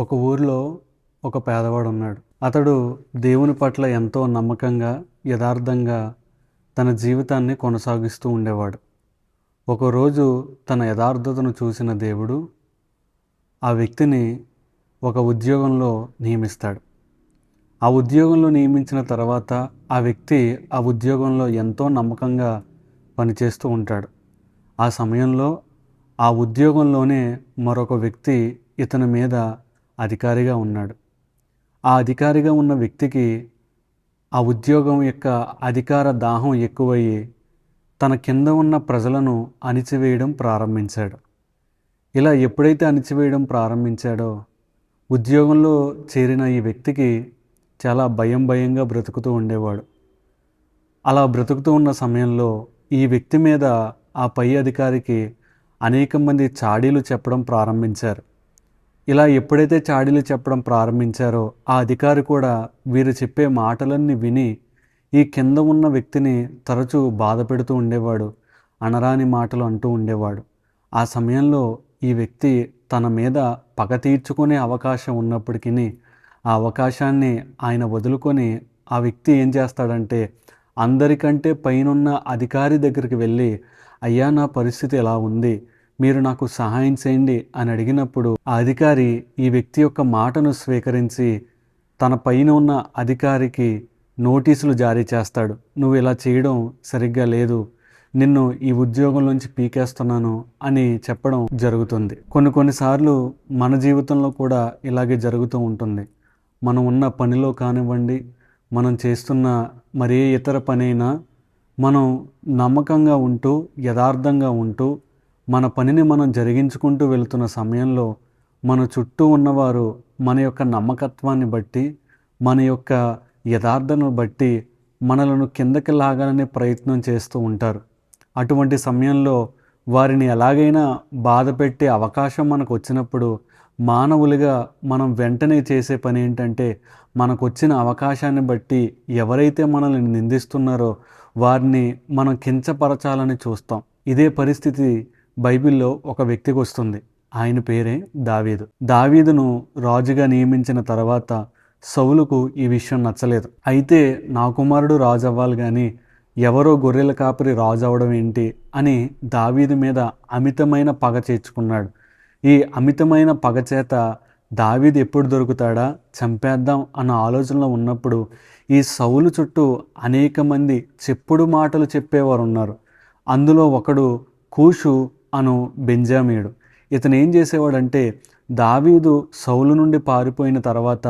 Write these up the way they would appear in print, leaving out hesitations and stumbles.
ఒక ఊరిలో ఒక పేదవాడు ఉన్నాడు. అతడు దేవుని పట్ల ఎంతో నమ్మకంగా, యథార్థంగా తన జీవితాన్ని కొనసాగిస్తూ ఉండేవాడు. ఒకరోజు తన యథార్థతను చూసిన దేవుడు ఆ వ్యక్తిని ఒక ఉద్యోగంలో నియమిస్తాడు. ఆ ఉద్యోగంలో నియమించిన తర్వాత ఆ వ్యక్తి ఆ ఉద్యోగంలో ఎంతో నమ్మకంగా పనిచేస్తూ ఉంటాడు. ఆ సమయంలో ఆ ఉద్యోగంలోనే మరొక వ్యక్తి ఇతని మీద అధికారిగా ఉన్నాడు. ఆ అధికారిగా ఉన్న వ్యక్తికి ఆ ఉద్యోగం యొక్క అధికార దాహం ఎక్కువయ్యి తన కింద ఉన్న ప్రజలను అణిచివేయడం ప్రారంభించాడు. ఇలా ఎప్పుడైతే అణిచివేయడం ప్రారంభించాడో ఉద్యోగంలో చేరిన ఈ వ్యక్తికి చాలా భయంగా బ్రతుకుతూ ఉండేవాడు. అలా బ్రతుకుతూ ఉన్న సమయంలో ఈ వ్యక్తి మీద ఆ పై అధికారికి అనేక మంది చాడీలు చెప్పడం ప్రారంభించారు. ఇలా ఎప్పుడైతే చాడీలు చెప్పడం ప్రారంభించారో ఆ అధికారి కూడా వీరు చెప్పే మాటలన్నీ విని ఈ కింద ఉన్న వ్యక్తిని తరచూ బాధ పెడుతూ ఉండేవాడు. అనరాని మాటలు అంటూ ఉండేవాడు. ఆ సమయంలో ఈ వ్యక్తి తన మీద పగ తీర్చుకునే అవకాశం ఉన్నప్పటికీ ఆ అవకాశాన్ని ఆయన వదులుకొని ఆ వ్యక్తి ఏం చేస్తాడంటే అందరికంటే పైనున్న అధికారి దగ్గరికి వెళ్ళి, అయ్యా నా పరిస్థితి ఎలా ఉంది, మీరు నాకు సహాయం చేయండి అని అడిగినప్పుడు ఆ అధికారి ఈ వ్యక్తి యొక్క మాటను స్వీకరించి తన పైన ఉన్న అధికారికి నోటీసులు జారీ చేస్తాడు. నువ్వు ఇలా చేయడం సరిగ్గా లేదు, నిన్ను ఈ ఉద్యోగం నుంచి పీకేస్తున్నాను అని చెప్పడం జరుగుతుంది. కొన్నిసార్లు మన జీవితంలో కూడా ఇలాగే జరుగుతూ ఉంటుంది. మనం ఉన్న పనిలో కానివ్వండి, మనం చేస్తున్న మరే ఇతర పనైనా మనం నమ్మకంగా ఉంటూ యథార్థంగా ఉంటూ మన పనిని మనం జరిగించుకుంటూ వెళుతున్న సమయంలో మన చుట్టూ ఉన్నవారు మన యొక్క నమ్మకత్వాన్ని బట్టి, మన యొక్క యథార్థను బట్టి మనలను కిందకి లాగాలనే ప్రయత్నం చేస్తూ ఉంటారు. అటువంటి సమయంలో వారిని ఎలాగైనా బాధ పెట్టే అవకాశం మనకు వచ్చినప్పుడు మానవులుగా మనం వెంటనే చేసే పని ఏంటంటే మనకు వచ్చిన అవకాశాన్ని బట్టి ఎవరైతే మనల్ని నిందిస్తున్నారో వారిని మనం కించపరచాలని చూస్తాం. ఇదే పరిస్థితి బైబిల్లో ఒక వ్యక్తికి వస్తుంది. ఆయన పేరే దావీదు. దావీదును రాజుగా నియమించిన తర్వాత సౌలుకు ఈ విషయం నచ్చలేదు. అయితే నా కుమారుడు రాజు అవ్వాలి కానీ ఎవరో గొర్రెల కాపరి రాజు అవడం ఏంటి అని దావీదు మీద అమితమైన పగ చేర్చుకున్నాడు. ఈ అమితమైన పగ చేత దావీదు ఎప్పుడు దొరుకుతాడా, చంపేద్దాం అన్న ఆలోచనలో ఉన్నప్పుడు ఈ సౌలు చుట్టూ అనేక మంది చెప్పుడు మాటలు చెప్పేవారు ఉన్నారు. అందులో ఒకడు కూషు అను బెంజామీయుడు. ఇతను ఏం చేసేవాడంటే దావీదు సౌలు నుండి పారిపోయిన తర్వాత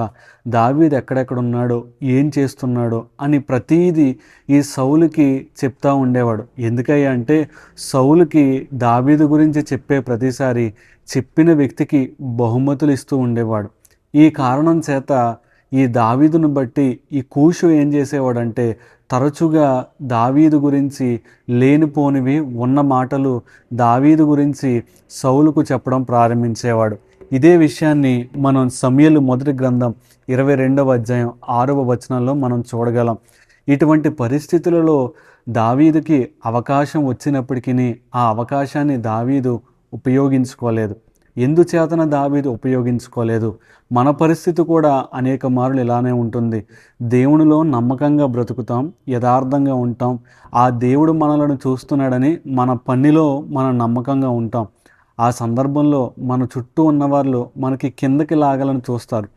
దావీదు ఎక్కడెక్కడున్నాడో ఏం చేస్తున్నాడో అని ప్రతీదీ ఈ సౌలుకి చెప్తా ఉండేవాడు. ఎందుకయ్యా అంటే సౌలుకి దావీదు గురించి చెప్పే ప్రతిసారి చెప్పిన వ్యక్తికి బహుమతులు ఇస్తూ ఉండేవాడు. ఈ కారణం చేత ఈ దావీదును బట్టి ఈ కూషు ఏం చేసేవాడంటే తరచుగా దావీదు గురించి లేనిపోనివి ఉన్న మాటలు దావీదు గురించి సౌలుకు చెప్పడం ప్రారంభించేవాడు. ఇదే విషయాన్ని మనం సమూయేలు మొదటి గ్రంథం 22వ అధ్యాయం 6వ వచనంలో మనం చూడగలం. ఇటువంటి పరిస్థితులలో దావీదుకి అవకాశం వచ్చినప్పటికీ ఆ అవకాశాన్ని దావీదు ఉపయోగించుకోలేదు. ఎందుచేతన దావీదు ఉపయోగించుకోలేదు? మన పరిస్థితి కూడా అనేక మార్లు ఇలానే ఉంటుంది. దేవునిలో నమ్మకంగా బ్రతుకుతాం, యథార్థంగా ఉంటాం. ఆ దేవుడు మనలను చూస్తున్నాడని మన పనిలో మనం నమ్మకంగా ఉంటాం. ఆ సందర్భంలో మన చుట్టూ ఉన్నవాళ్ళు మనకి కిందకి లాగాలని చూస్తారు.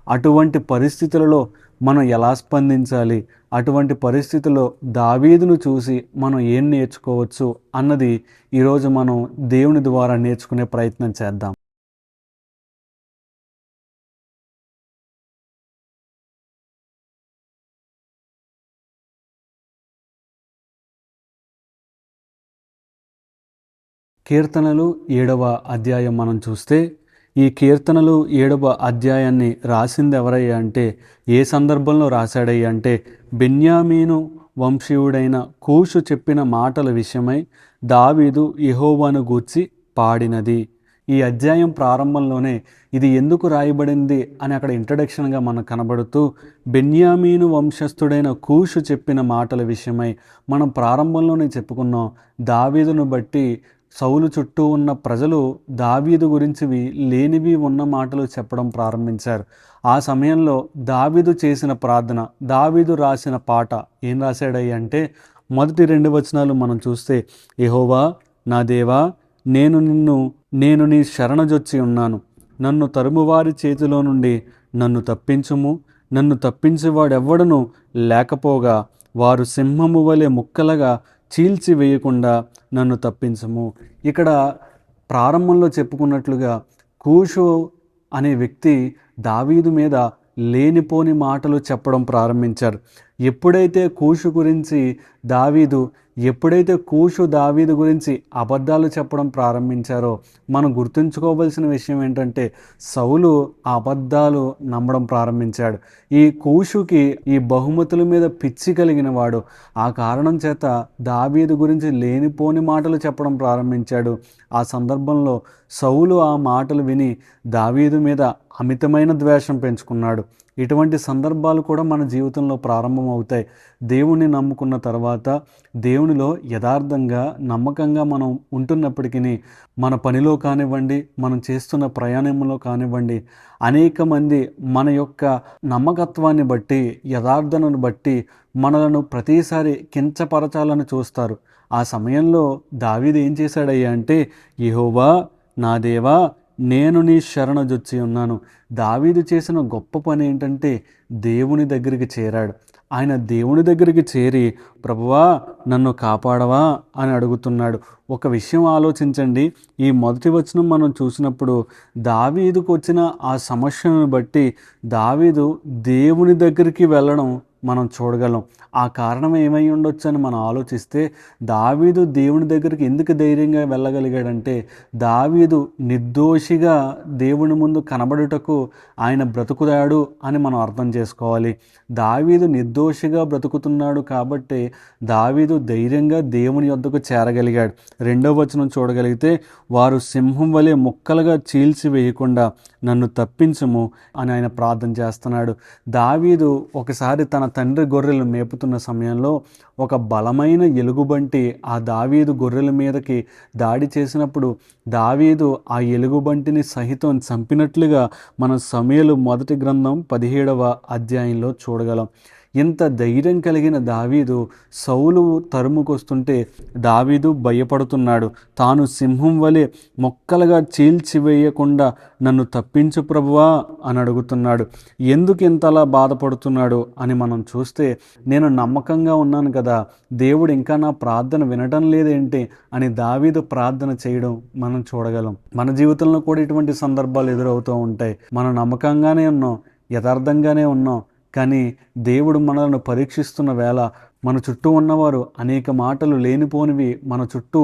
అటువంటి పరిస్థితులలో మనం ఎలా స్పందించాలి, అటువంటి పరిస్థితుల్లో దావీదును చూసి మనం ఏం నేర్చుకోవచ్చు అన్నది ఈరోజు మనం దేవుని ద్వారా నేర్చుకునే ప్రయత్నం చేద్దాం. కీర్తనలు 7వ అధ్యాయం మనం చూస్తే ఈ కీర్తనలు 7వ అధ్యాయాన్ని రాసింది ఎవరయ్యా అంటే, ఏ సందర్భంలో రాశాడయ్యా అంటే బెన్యామీను వంశీయుడైన కూషు చెప్పిన మాటల విషయమై దావీదు యెహోవాను గూర్చి పాడినది. ఈ అధ్యాయం ప్రారంభంలోనే ఇది ఎందుకు రాయబడింది అని అక్కడ ఇంట్రడక్షన్గా మనకు కనబడుతూ బెన్యామీను వంశస్థుడైన కూషు చెప్పిన మాటల విషయమై మనం ప్రారంభంలోనే చెప్పుకున్నాం. దావీదును బట్టి సౌలు చుట్టూ ఉన్న ప్రజలు దావీదు గురించివి లేనివి ఉన్న మాటలు చెప్పడం ప్రారంభించారు. ఆ సమయంలో దావీదు చేసిన ప్రార్థన, దావీదు రాసిన పాట ఏం రాశాడయ్య అంటే, మొదటి 2 వచనాలు మనం చూస్తే, యెహోవా నా దేవా, నేను నీ శరణజొచ్చి ఉన్నాను. నన్ను తరుమువారి చేతిలో నుండి నన్ను తప్పించుము. నన్ను తప్పించేవాడెవ్వడను లేకపోగా వారు సింహము వలె ముక్కలుగా చీల్చివేయకుండా నన్ను తప్పించుము. ఇక్కడ ప్రారంభంలో చెప్పుకున్నట్లుగా కూషు అనే వ్యక్తి దావీదు మీద లేనిపోని మాటలు చెప్పడం ప్రారంభించారు. ఎప్పుడైతే కూషు దావీదు గురించి అబద్ధాలు చెప్పడం ప్రారంభించారో, మనం గుర్తుంచుకోవాల్సిన విషయం ఏంటంటే, సౌలు ఆ అబద్ధాలు నమ్మడం ప్రారంభించాడు. ఈ కూషుకి ఈ బహుమతుల మీద పిచ్చి కలిగిన వాడు. ఆ కారణం చేత దావీదు గురించి లేనిపోని మాటలు చెప్పడం ప్రారంభించాడు. ఆ సందర్భంలో సౌలు ఆ మాటలు విని దావీదు మీద అమితమైన ద్వేషం పెంచుకున్నాడు. ఇటువంటి సందర్భాలు కూడా మన జీవితంలో ప్రారంభమవుతాయి. దేవుణ్ణి నమ్ముకున్న తర్వాత దేవునిలో యథార్థంగా నమ్మకంగా మనం ఉంటున్నప్పటికీ మన పనిలో కానివ్వండి, మనం చేస్తున్న ప్రయాణంలో కానివ్వండి, అనేక మంది మన యొక్క నమ్మకత్వాన్ని బట్టి, యథార్థతను బట్టి మనలను ప్రతిసారి కించపరచాలని చూస్తారు. ఆ సమయంలో దావీదు ఏం చేశాడయ్యా అంటే, యెహోవా నా దేవా, నేను నీ శరణజొచ్చి ఉన్నాను. దావీదు చేసిన గొప్ప పని ఏంటంటే, దేవుని దగ్గరికి చేరాడు. ఆయన దేవుని దగ్గరికి చేరి, ప్రభువా నన్ను కాపాడవా అని అడుగుతున్నాడు. ఒక విషయం ఆలోచించండి. ఈ మొదటి వచనం మనం చూసినప్పుడు దావీదుకు వచ్చిన ఆ సమస్యను బట్టి దావీదు దేవుని దగ్గరికి వెళ్ళడం మనం చూడగలం. ఆ కారణం ఏమై ఉండొచ్చు అని మనం ఆలోచిస్తే, దావీదు దేవుని దగ్గరికి ఎందుకు ధైర్యంగా వెళ్ళగలిగాడంటే, దావీదు నిర్దోషిగా దేవుని ముందు కనబడుటకు ఆయన బ్రతుకుతాడు అని మనం అర్థం చేసుకోవాలి. దావీదు నిర్దోషిగా బ్రతుకుతున్నాడు కాబట్టి దావీదు ధైర్యంగా దేవుని యొద్దకు చేరగలిగాడు. 2వ వచనం చూడగలిగితే, వారు సింహం వలె ముక్కలుగా చీల్చివేయకుండా నన్ను తప్పించుము అని ఆయన ప్రార్థన చేస్తున్నాడు. దావీదు ఒకసారి తన తండ్రి గొర్రెలు మేపుతున్న సమయంలో ఒక బలమైన ఎలుగుబంటి ఆ దావీదు గొర్రెల మీదకి దాడి చేసినప్పుడు దావీదు ఆ ఎలుగుబంటిని సహితం చంపినట్లుగా మన సమూయేలు మొదటి గ్రంథం 17వ అధ్యాయంలో చూడగలం. ఇంత ధైర్యం కలిగిన దావీదు సౌలు తరుముకొస్తుంటే దావీదు భయపడుతున్నాడు. తాను సింహం వలె మొక్కలుగా చీల్చివేయకుండా నన్ను తప్పించు ప్రభువా అని అడుగుతున్నాడు. ఎందుకు ఇంతలా బాధపడుతున్నాడు అని మనం చూస్తే, నేను నమ్మకంగా ఉన్నాను కదా, దేవుడు ఇంకా నా ప్రార్థన వినడం లేదేంటి అని దావీదు ప్రార్థన చేయడం మనం చూడగలం. మన జీవితంలో కూడా ఇటువంటి సందర్భాలు ఎదురవుతూ ఉంటాయి. మనం నమ్మకంగానే ఉన్నాం, యథార్థంగానే ఉన్నాం, కానీ దేవుడు మనలను పరీక్షిస్తున్న వేళ మన చుట్టూ ఉన్నవారు అనేక మాటలు లేనిపోనివి మన చుట్టూ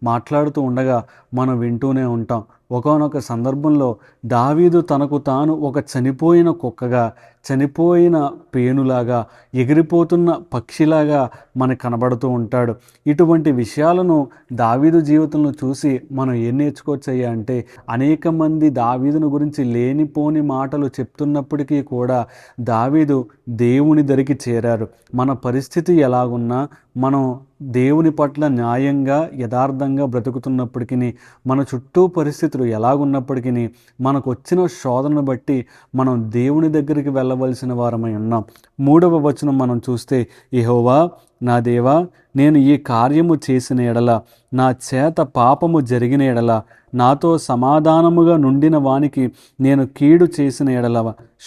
మాట్లాడుతూ ఉండగా మనం వింటూనే ఉంటాం. ఒకానొక సందర్భంలో దావీదు తనకు తాను ఒక చనిపోయిన కుక్కగా, చనిపోయిన పేనులాగా, ఎగిరిపోతున్న పక్షిలాగా మనకు కనబడుతూ ఉంటాడు. ఇటువంటి విషయాలను దావీదు జీవితంలో చూసి మనం ఏం నేర్చుకోవచ్చయ్యా అంటే, అనేక మంది దావీదును గురించి లేనిపోని మాటలు చెప్తున్నప్పటికీ కూడా దావీదు దేవుని దరికి చేరారు. మన పరిస్థితి ఎలాగున్నా మనం దేవుని పట్ల న్యాయంగా యథార్థంగా బ్రతుకుతున్నప్పటికీ, మన చుట్టూ పరిస్థితులు ఎలాగున్నప్పటికీ, మనకు వచ్చిన శోధనను బట్టి మనం దేవుని దగ్గరికి వెళ్ళవలసిన వారమై ఉన్నాం. 3వ వచనం మనం చూస్తే, యెహోవా నా దేవా, నేను ఈ కార్యము చేసిన ఎడల, నా చేత పాపము జరిగిన ఎడల, నాతో సమాధానముగా నుండిన వానికి నేను కీడు చేసిన ఎడల,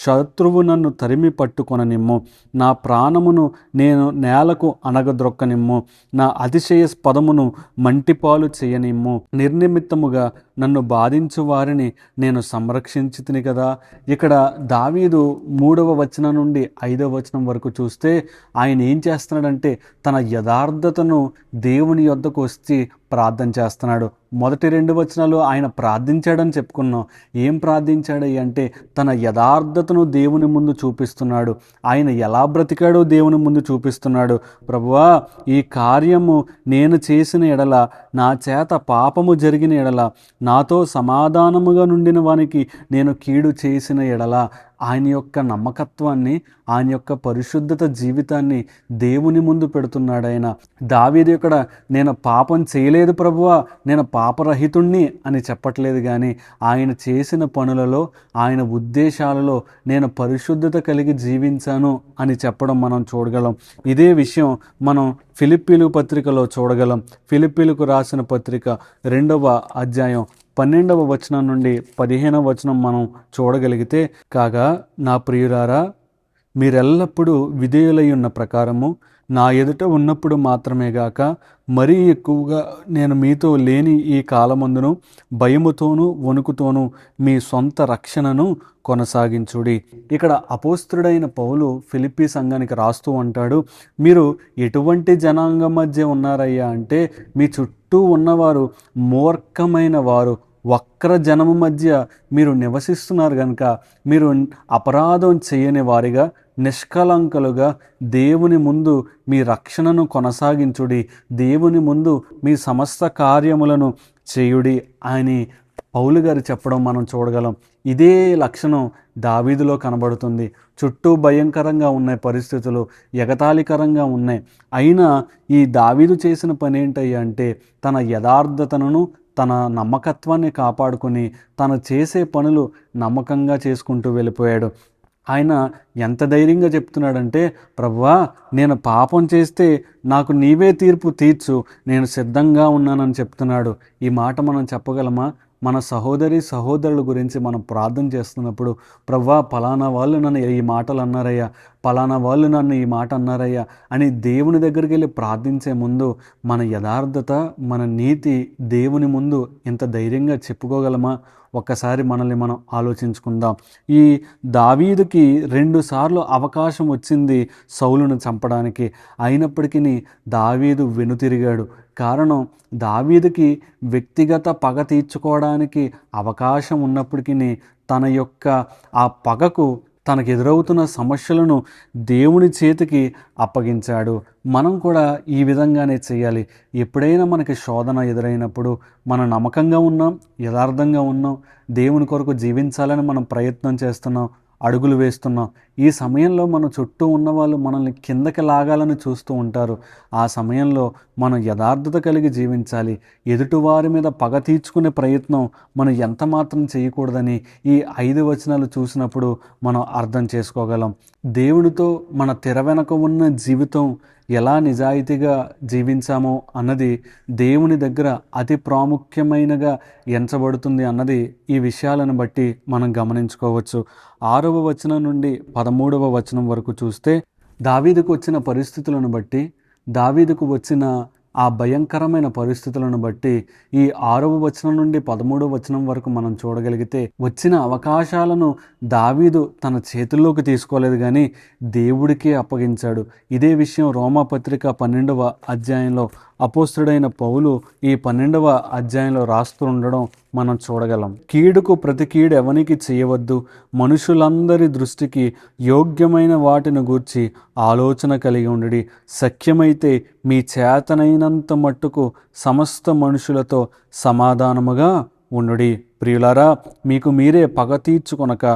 శత్రువు నన్ను తరిమి పట్టుకొననిమ్ము, నా ప్రాణమును నేను నేలకు అనగద్రొక్కనిమ్ము, నా అతిశయస్పదమును మంటిపాలు చేయనిమ్ము, నిర్నిమిత్తముగా నన్ను బాధించు వారిని నేను సంరక్షించితిని కదా. ఇక్కడ దావీదు 3వ వచనం నుండి 5వ వచనం వరకు చూస్తే ఆయన ఏం చేస్తున్నాడంటే, తన యథార్థతను దేవుని యొద్దకు వచ్చి ప్రార్థన చేస్తున్నాడు. మొదటి 2 వచనాలు ఆయన ప్రార్థించాడని చెప్పుకున్నాం. ఏం ప్రార్థించాడు అంటే, తన యథార్థతను దేవుని ముందు చూపిస్తున్నాడు. ఆయన ఎలా బ్రతికాడో దేవుని ముందు చూపిస్తున్నాడు. ప్రభువా, ఈ కార్యము నేను చేసిన ఎడల, నా చేత పాపము జరిగిన ఎడల, నాతో సమాధానముగా నుండిన వానికి నేను కీడు చేసిన ఎడల, ఆయన యొక్క నమ్మకత్వాన్ని, ఆయన యొక్క పరిశుద్ధత జీవితాన్ని దేవుని ముందు పెడుతున్నాడు. ఆయన దావీదు ఇక్కడ నేను పాపం చేయలేదు లేదు ప్రభువా, నేను పాపరహితుణ్ణి అని చెప్పట్లేదు. కానీ ఆయన చేసిన పనులలో, ఆయన ఉద్దేశాలలో నేను పరిశుద్ధత కలిగి జీవించాను అని చెప్పడం మనం చూడగలం. ఇదే విషయం మనం ఫిలిప్పీలు పత్రికలో చూడగలం. ఫిలిప్పీలకు రాసిన పత్రిక 2వ అధ్యాయం 12వ వచనం నుండి 15వ వచనం మనం చూడగలిగితే, కాగా నా ప్రియులారా, మీరెల్లప్పుడూ విధేయులై ఉన్న ప్రకారము నా ఎదుట ఉన్నప్పుడు మాత్రమే గాక మరీ ఎక్కువగా నేను మీతో లేని ఈ కాలమందును భయముతోనూ వణుకుతోనూ మీ సొంత రక్షణను కొనసాగించుడి. ఇక్కడ అపోస్తుడైన పౌలు ఫిలిప్పీ సంఘానికి రాస్తూ అంటాడు, మీరు ఎటువంటి జనాంగం మధ్య ఉన్నారయ్యా అంటే, మీ చుట్టూ ఉన్నవారు మూర్ఖమైన వారు, వక్ర జనము మధ్య మీరు నివసిస్తున్నారు కనుక మీరు అపరాధం చేయని వారిగా, నిష్కలంకలుగా దేవుని ముందు మీ రక్షణను కొనసాగించుడి, దేవుని ముందు మీ సమస్త కార్యములను చేయుడి అని పౌలు గారు చెప్పడం మనం చూడగలం. ఇదే లక్షణం దావీదులో కనబడుతుంది. చుట్టూ భయంకరంగా ఉన్నాయి పరిస్థితులు, ఎగతాళికరంగా ఉన్నాయి. అయినా ఈ దావీదు చేసిన పని ఏంటయ్యా అంటే, తన యథార్థతను, తన నమ్మకత్వాన్ని కాపాడుకొని తను చేసే పనులు నమ్మకంగా చేసుకుంటూ వెళ్ళిపోయాడు. ఆయన ఎంత ధైర్యంగా చెప్తున్నాడంటే, ప్రభువా, నేను పాపం చేస్తే నాకు నీవే తీర్పు తీర్చు, నేను సిద్ధంగా ఉన్నానని చెప్తున్నాడు. ఈ మాట మనం చెప్పగలమా? మన సహోదరుల గురించి మనం ప్రార్థన చేస్తున్నప్పుడు, ప్రభువా, పలానా వాళ్ళు నన్ను ఈ మాటలు అన్నారయ్యా, పలానా వాళ్ళు నన్ను ఈ మాట అన్నారయ్యా అని దేవుని దగ్గరికి వెళ్ళి ప్రార్థించే ముందు మన యథార్థత, మన నీతి దేవుని ముందు ఇంత ధైర్యంగా చెప్పుకోగలమా? ఒక్కసారి మనల్ని మనం ఆలోచించుకుందాం. ఈ దావీదుకి 2 సార్లు అవకాశం వచ్చింది సౌలును చంపడానికి. అయినప్పటికీ దావీదు వెనుతిరిగాడు. కారణం, దావీదుకి వ్యక్తిగత పగ తీర్చుకోవడానికి అవకాశం ఉన్నప్పటికీ తన యొక్క ఆ పగకు, తనకు ఎదురవుతున్న సమస్యలను దేవుని చేతికి అప్పగించాడు. మనం కూడా ఈ విధంగానే చేయాలి. ఎప్పుడైనా మనకి శోధన ఎదురైనప్పుడు మనం నమ్మకంగా ఉన్నాం, యథార్థంగా ఉన్నాం, దేవుని కొరకు జీవించాలని మనం ప్రయత్నం చేస్తున్నాం, అడుగులు వేస్తున్నాం. ఈ సమయంలో మన చుట్టూ ఉన్నవాళ్ళు మనల్ని కిందకి లాగాలని చూస్తూ ఉంటారు. ఆ సమయంలో మనం యథార్థత కలిగి జీవించాలి. ఎదుటివారి మీద పగ తీర్చుకునే ప్రయత్నం మనం ఎంత మాత్రం చేయకూడదని ఈ 5 వచనాలు చూసినప్పుడు మనం అర్థం చేసుకోగలం. దేవునితో మన తెర వెనక ఉన్న జీవితం ఎలా నిజాయితీగా జీవించామో అన్నది దేవుని దగ్గర అతి ప్రాముఖ్యమైనగా ఎంచబడుతుంది అన్నది ఈ విషయాలను బట్టి మనం గమనించుకోవచ్చు. 6వ వచనం నుండి 13వ వచనం వరకు చూస్తే, దావీదుకు వచ్చిన పరిస్థితులను బట్టి, దావీదుకు వచ్చిన ఆ భయంకరమైన పరిస్థితులను బట్టి ఈ 6వ వచనం నుండి 13వ వచనం వరకు మనం చూడగలిగితే, వచ్చిన అవకాశాలను దావీదు తన చేతుల్లోకి తీసుకోలేదు కానీ దేవుడికే అప్పగించాడు. ఇదే విషయం రోమాపత్రిక 12వ అధ్యాయంలో అపోస్తుడైన పౌలు ఈ 12వ అధ్యాయంలో రాస్తూ ఉండడం మనం చూడగలం. కీడుకు ప్రతి కీడు ఎవనికి చేయవద్దు, మనుషులందరి దృష్టికి యోగ్యమైన వాటిని గూర్చి ఆలోచన కలిగి ఉండి, సఖ్యమైతే మీ చేతనైనంత మట్టుకు సమస్త మనుషులతో సమాధానముగా ఉండుడి. ప్రియులారా, మీకు మీరే పగ తీర్చుకొనక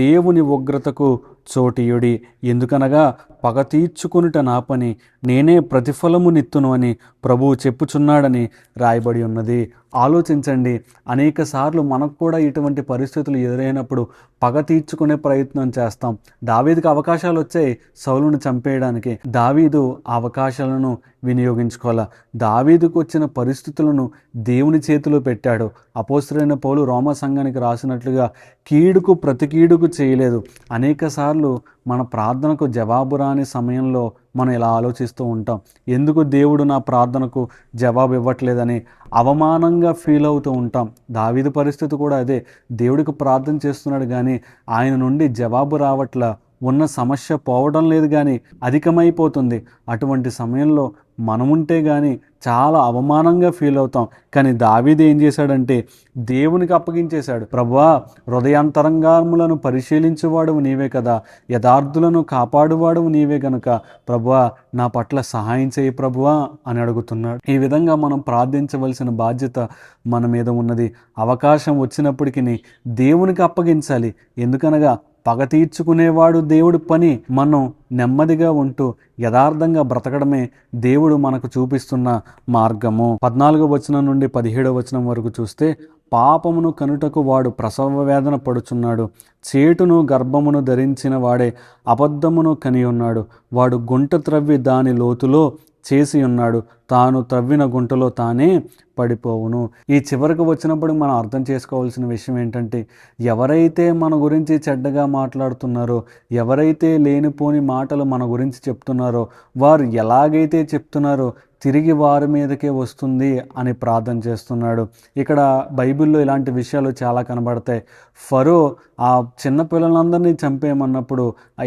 దేవుని ఉగ్రతకు చోటియుడి. ఎందుకనగా పగ తీర్చుకొనుట నా పని, నేనే ప్రతిఫలమునిత్తును అని ప్రభువు చెప్పుచున్నాడని రాయబడి ఉన్నది. ఆలోచించండి, అనేక సార్లు మనకు కూడా ఇటువంటి పరిస్థితులు ఎదురైనప్పుడు పగ తీర్చుకునే ప్రయత్నం చేస్తాం. దావీదుకి అవకాశాలు వచ్చాయి సౌలును చంపేయడానికి. దావీదు ఆ అవకాశాలను వినియోగించుకోవాలా. దావీదుకు వచ్చిన పరిస్థితులను దేవుని చేతిలో పెట్టాడు. అపోస్తలుడైన పౌలు రోమా సంఘానికి రాసినట్లుగా కీడుకు ప్రతి కీడుకు చేయలేదు. అనేక సార్లు మన ప్రార్థనకు జవాబు రాని సమయంలో మనం ఇలా ఆలోచిస్తూ ఉంటాం, ఎందుకు దేవుడు నా ప్రార్థనకు జవాబు ఇవ్వట్లేదని అవమానంగా ఫీల్ అవుతూ ఉంటాం. దావీదు పరిస్థితి కూడా అదే. దేవుడికి ప్రార్థన చేస్తున్నాడు కానీ ఆయన నుండి జవాబు రావట్లా, ఉన్న సమస్య పోవడం లేదు కానీ అధికమైపోతుంది. అటువంటి సమయంలో మనముంటే కానీ చాలా అవమానంగా ఫీల్ అవుతాం. కానీ దావీదు ఏం చేశాడంటే దేవునికి అప్పగించేశాడు. ప్రభువా, హృదయాంతరంగములను పరిశీలించువాడువు నీవే కదా, యథార్థులను కాపాడువాడువు నీవే గనుక ప్రభువా నా పట్ల సహాయం చేయి ప్రభువా అని అడుగుతున్నాడు. ఈ విధంగా మనం ప్రార్థించవలసిన బాధ్యత మన మీద ఉన్నది. అవకాశం వచ్చినప్పటికీ దేవునికి అప్పగించాలి. ఎందుకనగా పగ తీర్చుకునేవాడు దేవుడి పని. మనం నెమ్మదిగా ఉంటూ యథార్థంగా బ్రతకడమే దేవుడు మనకు చూపిస్తున్న మార్గము. 14వ వచనం నుండి 17వ వచనం వరకు చూస్తే, పాపమును కనుటకు వాడు ప్రసవ వేదన పడుచున్నాడు, చేటును గర్భమును ధరించిన వాడే అబద్ధమును కని ఉన్నాడు. వాడు గుంట త్రవ్వి దాని లోతులో చేసి ఉన్నాడు, తాను త్రవ్విన గుంటలో తానే పడిపోవును. ఈ చివరికి వచ్చినప్పుడు మనం అర్థం చేసుకోవాల్సిన విషయం ఏంటంటే, ఎవరైతే మన గురించి చెడ్డగా మాట్లాడుతున్నారో, ఎవరైతే లేనిపోని మాటలు మన గురించి చెప్తున్నారో, వారు ఎలాగైతే చెప్తున్నారో తిరిగి వారి మీదకే వస్తుంది అని ప్రార్థన చేస్తున్నాడు. ఇక్కడ బైబిల్లో ఇలాంటి విషయాలు చాలా కనబడతాయి. ఫరో ఆ చిన్నపిల్లలందరినీ చంపేయమన్నప్పుడు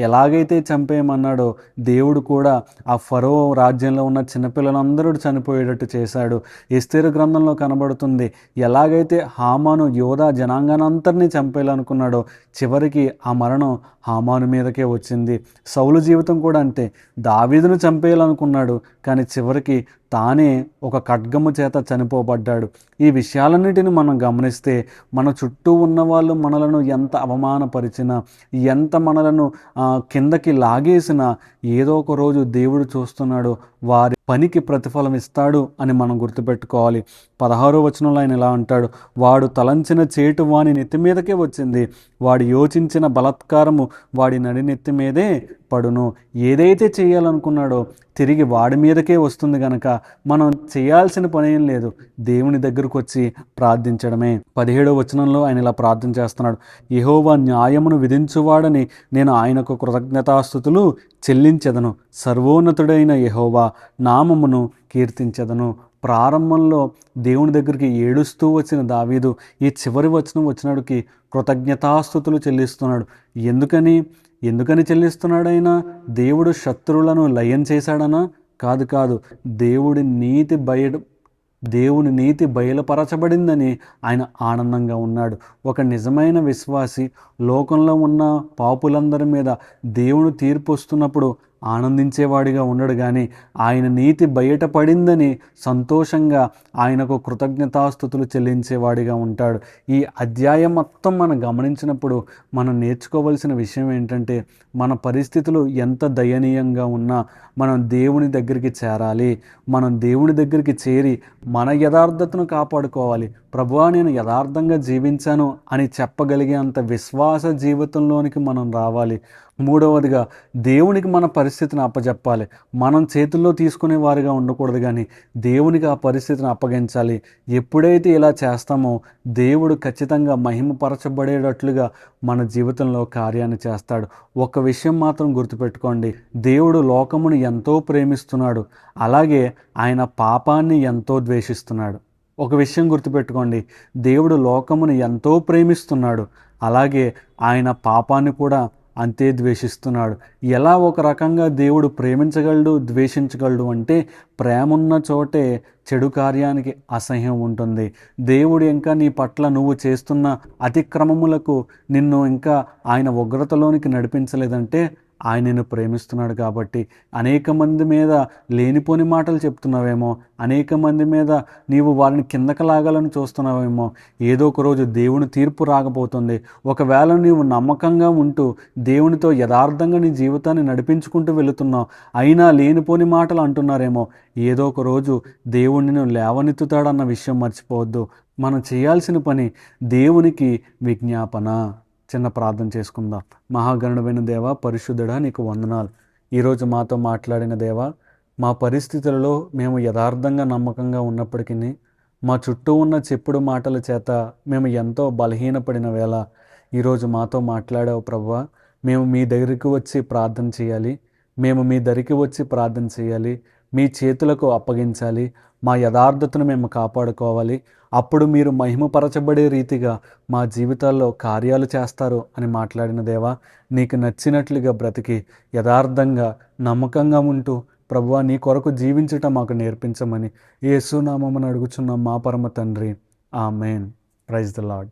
ఎలాగైతే చంపేయమన్నాడో దేవుడు కూడా ఆ ఫరో రాజ్యంలో ఉన్న చిన్నపిల్లలందరూ చనిపోయేటట్టు చేశాడు. ఎస్తేరు గ్రంథంలో కనబడుతుంది, ఎలాగైతే హామాను యోధా జనాంగానంతరినీ చంపేయాలనుకున్నాడో చివరికి ఆ మరణం హామాను మీదకే వచ్చింది. సౌలు జీవితం కూడా అంతే. దావీదును చంపేయాలనుకున్నాడు, కానీ చివరికి తానే ఒక ఖడ్గము చేత చనిపోబడ్డాడు. ఈ విషయాలన్నిటిని మనం గమనిస్తే మన చుట్టూ ఉన్న వాళ్ళు మనలను ఎంత అవమానపరిచినా, ఎంత మనలను కిందకి లాగేసినా ఏదో ఒక రోజు దేవుడు చూస్తున్నాడు, వారి పనికి ప్రతిఫలం ఇస్తాడు అని మనం గుర్తుపెట్టుకోవాలి. 16వ వచనంలో ఆయన ఇలా అంటాడు, వాడు తలంచిన చేటు వాని నెత్తి మీదకే వచ్చింది, వాడు యోచించిన బలాత్కారము వాడి నడినెత్తి మీదే పడును. ఏదైతే చేయాలనుకున్నాడో తిరిగి వాడి మీదకే వస్తుంది గనక మనం చేయాల్సిన పని ఏం లేదు, దేవుని దగ్గరకు వచ్చి ప్రార్థించడమే. 17వ వచనంలో ఆయన ఇలా ప్రార్థన చేస్తున్నాడు, యెహోవా న్యాయమును విధించువాడని నేను ఆయనకు కృతజ్ఞతాస్తుతులు చెల్లించెదను, సర్వోన్నతుడైన యెహోవా నామమును కీర్తించెదను. ప్రారంభంలో దేవుని దగ్గరికి ఏడుస్తూ వచ్చిన దావీదు ఈ చివరి వచనం వచ్చినాడికి కృతజ్ఞతాస్తుతులు చెల్లిస్తున్నాడు. ఎందుకని చెల్లిస్తున్నాడైనా? దేవుడు శత్రువులను లయం చేశాడనా? కాదు. దేవుని నీతి బయలుపరచబడిందని ఆయన ఆనందంగా ఉన్నాడు. ఒక నిజమైన విశ్వాసి లోకంలో ఉన్న పాపులందరి మీద దేవుని తీర్పు వస్తున్నప్పుడు ఆనందించేవాడిగా ఉండడు, కానీ ఆయన నీతి బయటపడిందని సంతోషంగా ఆయనకు కృతజ్ఞతాస్తుతులు చెల్లించేవాడిగా ఉంటాడు. ఈ అధ్యాయం మొత్తం మనం గమనించినప్పుడు మనం నేర్చుకోవాల్సిన విషయం ఏంటంటే, మన పరిస్థితులు ఎంత దయనీయంగా ఉన్నా మనం దేవుని దగ్గరికి చేరాలి. మనం దేవుని దగ్గరికి చేరి మన యథార్థతను కాపాడుకోవాలి. ప్రభువా, నేను యథార్థంగా జీవించాను అని చెప్పగలిగే అంత విశ్వాస జీవితంలోనికి మనం రావాలి. మూడవదిగా, దేవునికి మన పరిస్థితిని అప్పచెప్పాలి. మనం చేతుల్లో తీసుకునే వారిగా ఉండకూడదు, కానీ దేవునికి ఆ పరిస్థితిని అప్పగించాలి. ఎప్పుడైతే ఇలా చేస్తామో దేవుడు ఖచ్చితంగా మహిమపరచబడేటట్లుగా మన జీవితంలో కార్యాన్ని చేస్తాడు. ఒక విషయం మాత్రం గుర్తుపెట్టుకోండి, దేవుడు లోకమును ఎంతో ప్రేమిస్తున్నాడు, అలాగే ఆయన పాపాన్ని ఎంతో ద్వేషిస్తున్నాడు. ఒక విషయం గుర్తుపెట్టుకోండి, దేవుడు లోకమును ఎంతో ప్రేమిస్తున్నాడు, అలాగే ఆయన పాపాన్ని కూడా అంతే ద్వేషిస్తున్నాడు. ఎలా ఒక రకంగా దేవుడు ప్రేమించగలడు, ద్వేషించగలడు అంటే, ప్రేమున్న చోటే చెడు కార్యానికి అసహ్యం ఉంటుంది. దేవుడు ఇంకా నీ పట్ల నువ్వు చేస్తున్న అతిక్రమములకు నిన్ను ఇంకా ఆయన ఉగ్రతలోనికి నడిపించలేదంటే ఆయన నిన్ను ప్రేమిస్తున్నాడు. కాబట్టి అనేక మంది మీద లేనిపోని మాటలు చెప్తున్నావేమో, అనేక మంది మీద నీవు వారిని కిందకి లాగాలని చూస్తున్నావేమో, ఏదో ఒక రోజు దేవుని తీర్పు రాకపోతుంది. ఒకవేళ నీవు నమ్మకంగా ఉంటూ దేవునితో యథార్థంగా నీ జీవితాన్ని నడిపించుకుంటూ వెళుతున్నావు, అయినా లేనిపోని మాటలు అంటున్నారేమో, ఏదో ఒక రోజు దేవుడు నిన్ను లేవనెత్తుతాడన్న విషయం మర్చిపోవద్దు. మనం చేయాల్సిన పని దేవునికి విజ్ఞాపన. చిన్న ప్రార్థన చేసుకుందాం. మహాగణుడైన దేవా, పరిశుద్ధుడా, నీకు వందనాలు. ఈరోజు మాతో మాట్లాడిన దేవా, మా పరిస్థితులలో మేము యథార్థంగా నమ్మకంగా ఉన్నప్పటికీ మా చుట్టూ ఉన్న చెప్పుడు మాటల చేత మేము ఎంతో బలహీనపడిన వేళ ఈరోజు మాతో మాట్లాడావు ప్రభువా. మేము మీ దగ్గరికి వచ్చి ప్రార్థన చేయాలి, మీ చేతులకు అప్పగించాలి, మా యథార్థతను మేము కాపాడుకోవాలి. అప్పుడు మీరు మహిమపరచబడే రీతిగా మా జీవితాల్లో కార్యాలు చేస్తారు అని మాట్లాడిన దేవా, నీకు నచ్చినట్లుగా బ్రతికి యథార్థంగా నమ్మకంగా ఉంటూ ప్రభువా నీ కొరకు జీవించటం మాకు నేర్పించమని యేసు నామమున అడుగుచున్నాం మా పరమ తండ్రి. ఆమేన్. Praise the lord.